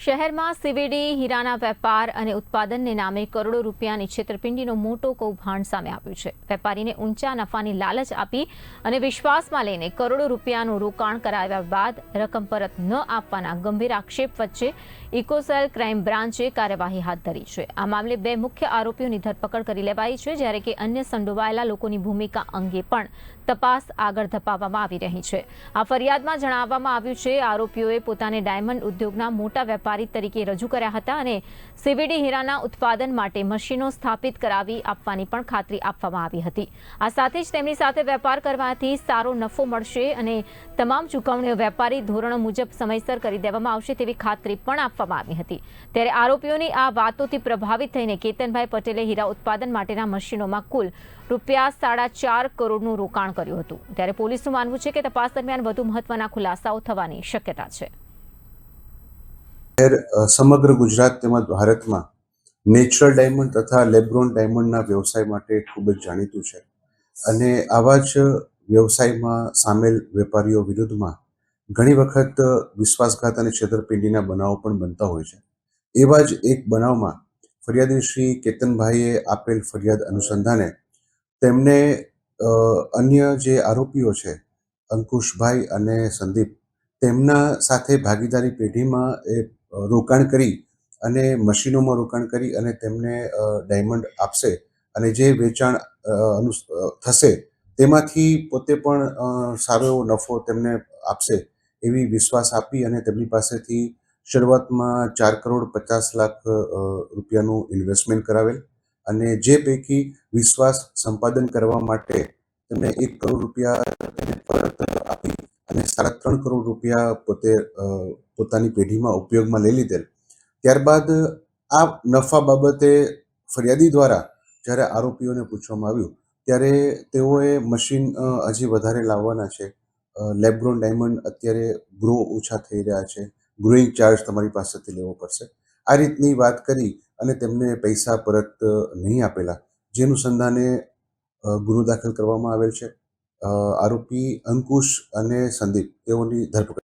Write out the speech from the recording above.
શહેરમાં સીવીડી હીરાના વેપાર અને ઉત્પાદનને નામે કરોડો રૂપિયાની છેતરપિંડીનો મોટો કૌભાંડ સામે આવ્યું છે। વેપારીને ઊંચા નફાની લાલચ આપી અને વિશ્વાસમાં લઈને કરોડો રૂપિયાનું રોકાણ કરાવ્યા બાદ રકમ પરત ન આપવાના ગંભીર આક્ષેપ વચ્ચે ઇકોસેલ ક્રાઇમ બ્રાન્ચે કાર્યવાહી હાથ ધરી છે। આ મામલે 2 મુખ્ય આરોપીઓની ધરપકડ કરી લેવાઈ છે, જ્યારે કે અન્ય સંડોવાયેલા લોકોની ભૂમિકા અંગે પણ તપાસ આગળ ધપાવવામાં આવી રહી છે। આ ફરિયાદમાં જણાવવામાં આવ્યું છે આરોપીઓએ પોતાને ડાયમંડ ઉદ્યોગના મોટા વેપારી તરીકે રજૂ કર્યા હતા અને સીવીડી હીરાના ઉત્પાદન માટે મશીનો સ્થાપિત કરાવી આપવાની પણ ખાતરી આપવામાં આવી હતી। આ સાથે જ તેમની સાથે વેપાર કરવાથી સારો નફો મળશે અને તમામ ચૂકવણીઓ વેપારી ધોરણો મુજબ સમયસર કરી દેવામાં આવશે તેવી ખાતરી પણ આપવામાં આવી હતી। ત્યારે આરોપીઓની આ વાતોથી પ્રભાવિત થઈને કેતનભાઈ પટેલે હીરા ઉત્પાદન માટેના મશીનોમાં કુલ ₹4.5 કરોડનું રોકાણ કર્યું હતું। ત્યારે પોલીસનું માનવું છે કે તપાસ દરમિયાન વધુ મહત્વના ખુલાસાઓ થવાની શક્યતા છે। સમગ્ર ગુજરાત તેમજ ભારતમાં નેચરલ ડાયમંડ તથા લેબ્રોન ડાયમંડના વ્યવસાય માટે ખૂબ જ જાણીતું છે અને આવા જ વ્યવસાયમાં સામેલ વેપારીઓ વિરુદ્ધમાં ઘણી વખત વિશ્વાસઘાત અને છેતરપિંડીના બનાવો પણ બનતા હોય છે। એવા જ એક બનાવમાં ફરિયાદી શ્રી કેતનભાઈએ આપેલ ફરિયાદ અનુસંધાને તેમને અન્ય જે આરોપીઓ છે અંકુશભાઈ અને સંદીપ તેમના સાથે ભાગીદારી પેઢીમાં એ રોકાણ કરી અને મશીનોમાં રોકાણ કરી અને તેમને ડાયમંડ આપશે અને જે વેચાણ થશે તેમાંથી પોતે પણ સારો એવો નફો તેમને આપશે એવી વિશ્વાસ આપી અને તેમની પાસેથી શરૂઆતમાં ₹4.50 લાખ ઇન્વેસ્ટમેન્ટ કરાવેલ અને જે પૈકી વિશ્વાસ સંપાદન કરવા માટે તેમને ₹1 કરોડ તેને પરત આપી અને ₹3.5 કરોડ પોતે પોતાની પેઢીમાં ઉપયોગમાં લઈ લીધેલ। ત્યારબાદ આ નફા બાબતે ફરિયાદી દ્વારા જ્યારે આરોપીઓને પૂછવામાં આવ્યું ત્યારે તેઓએ મશીન હજી વધારે લાવવાના છે, લેબ્રોન ડાયમંડ અત્યારે ગ્રો ઓછા થઈ રહ્યા છે, ગ્રોઈંગ ચાર્જ તમારી પાસેથી લેવો પડશે, આ રીતની વાત કરી અને તેમને પૈસા પરત નહીં આપેલા, જે અનુસંધાને ગુનો દાખલ કરવામાં આવેલ છે। આરોપી અંકુશ અને સંદીપ તેઓની ધરપકડ